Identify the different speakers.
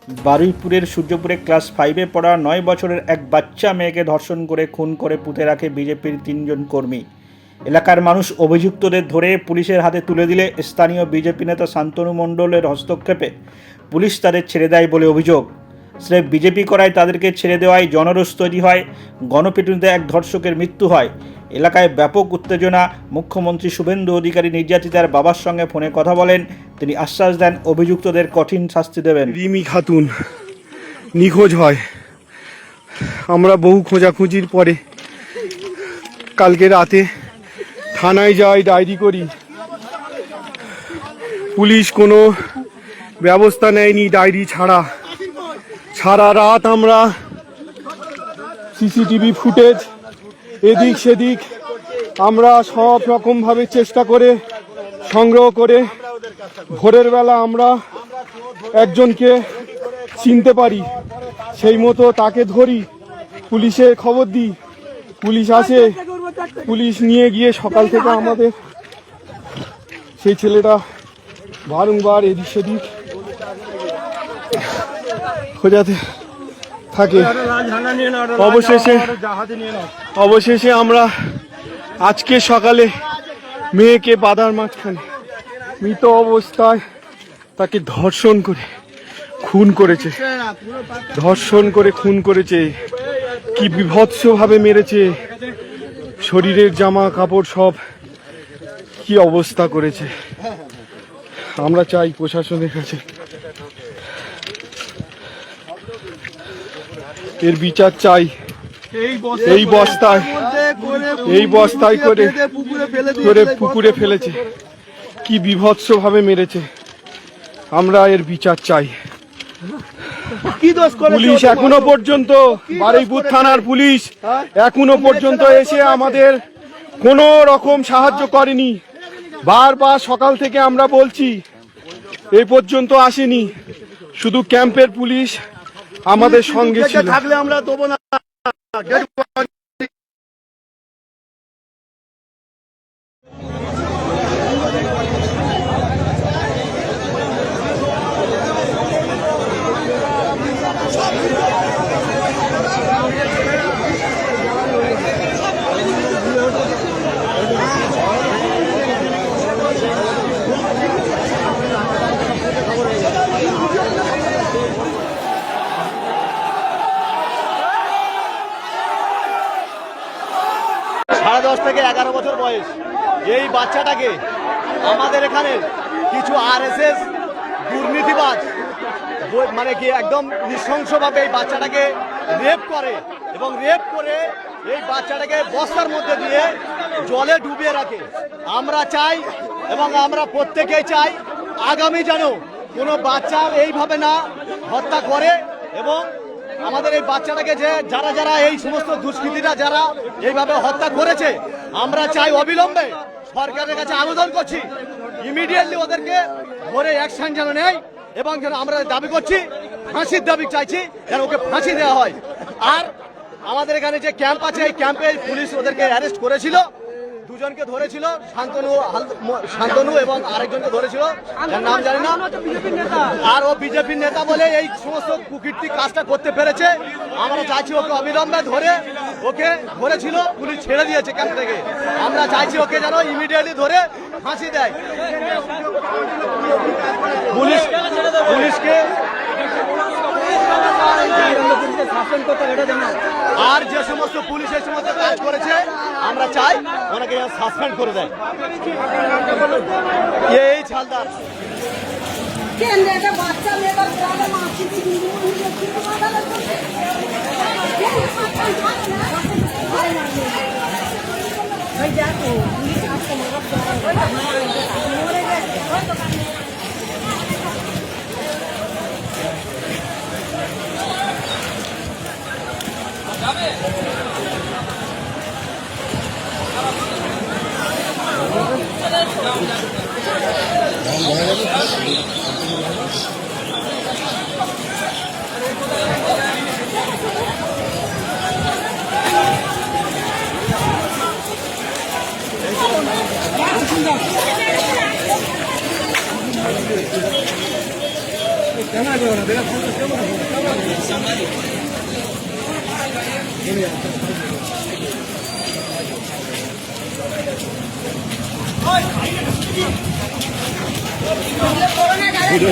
Speaker 1: বারুইপুরের সূর্যপুরে class 5-এ পড়া 9 বছরের এক বাচ্চা মেয়েকে ধর্ষণ করে খুন করে পুঁতে রাখে বিজেপির 3 জন কর্মী। এলাকার মানুষ অভিযুক্তদের ধরে পুলিশের হাতে তুলে দিলে স্থানীয় বিজেপি নেতা শান্তনু মণ্ডলের হস্তক্ষেপে পুলিশ তাদের ছেড়ে দেয় বলে অভিযোগ। স্রেফ বিজেপি করায় তাদেরকে ছেড়ে দেওয়ায় জনরোষ তৈরি হয়, গণপিটুনিতে এক ধর্ষকের মৃত্যু হয়। এলাকায় ব্যাপক উত্তেজনা। মুখ্যমন্ত্রী শুভেন্দু অধিকারী নির্যাতিতার বাবার সঙ্গে ফোনে কথা বলেন। তিনি আশ্বাস দেন অভিযুক্তদের কঠিন শাস্তি দেবেন।
Speaker 2: রিমি খাতুন নিখোঁজ হয়। আমরা বহু খোঁজাখুঁজির পরে কালকে রাতে থানায় যাই, ডায়েরি করি, পুলিশ কোনো ব্যবস্থা নেয়নি। ডায়েরি ছাড়া সারা রাত আমরা সিসিটিভি ফুটেজ এদিক সেদিক আমরা সব রকমভাবে চেষ্টা করে সংগ্রহ করে ভোরের বেলা আমরা একজনকে চিনতে পারি, সেই মতো তাকে ধরি, পুলিশে খবর দিই, পুলিশ আসে, পুলিশ নিয়ে গিয়ে সকাল থেকে আমাদের সেই ছেলেটা বারংবার এদিক সেদিক খোঁজাতে থাকে। অবশেষে আমরা আজকে সকালে মেয়েকে বাদার মাঝখানে মৃত অবস্থায় তাকে ধর্ষণ করে খুন করেছে। কি বিভৎসভাবে মেরেছে, শরীরের জামা কাপড় সব কি অবস্থা করেছে। আমরা চাই প্রশাসনের কাছে এর বিচার চাই। এই বস্তায় করে পুকুরে ফেলেছে, কি বিভৎসভাবে মেরেছে। আমরা এর বিচার চাই। পুলিশ এখনো পর্যন্ত, বারুইপুর থানার পুলিশ এখনো পর্যন্ত এসে আমাদের কোনো রকম সাহায্য করেনি। বারবার সকাল থেকে আমরা বলছি, এই পর্যন্ত আসেনি। শুধু ক্যাম্পের পুলিশ আমাদের সঙ্গে ছিল। থাকলে আমরা দেবো না।
Speaker 3: সাড়ে 10 থেকে 11 বছর বয়স এই বাচ্চাটাকে আমাদের এখানে কিছু আরএসএস দুর্নীতিবাজ মানে কি একদম নৃশংসভাবে এই বাচ্চাটাকে রেপ করে এবং রেপ করে এই বাচ্চাটাকে বস্তার মধ্যে দিয়ে জলে ডুবিয়ে রাখে। আমরা চাই এবং আমরা প্রত্যেকেই চাই আগামী যেন কোনো বাচ্চার এইভাবে না হত্যা করে এবং আমাদের এই বাচ্চাটাকে যে যারা এই সমস্ত দুষ্কৃতীরা যারা এইভাবে হত্যা করেছে, আমরা চাই অবিলম্বে সরকারের কাছে আবেদন করছি ইমিডিয়েটলি ওদেরকে ধরে অ্যাকশন যেন নেয় এবং যেন আমরা দাবি করছি, ফাঁসির দাবি চাইছি, যেন ওকে ফাঁসি দেওয়া হয়। আর আমাদের এখানে যে ক্যাম্প আছে, এই ক্যাম্পে পুলিশ ওদেরকে অ্যারেস্ট করেছিল, দুজনকে ধরেছিল, শান্তনু এবং আরেকজনকে ধরেছিল, যার নাম জানি না। আর ও বিজেপির নেতা বলে এই সমস্ত কুকীর্তি কাজটা করতে পেরেছে। আমরা চাইছি ওকে অবিলম্বে ওকে ধরেছিল, পুলিশ ছেড়ে দিয়েছে ক্যাম্প থেকে। আমরা চাইছি ওকে যেন ইমিডিয়েটলি ধরে ফাঁসি দেয়। পুলিশকে আর যে সমস্ত পুলিশ এই সমস্ত কাজ করেছে আমরা চাই ওনাকে সাসপেন্ড করে দেয়। এই ছালদার
Speaker 4: ভিডিও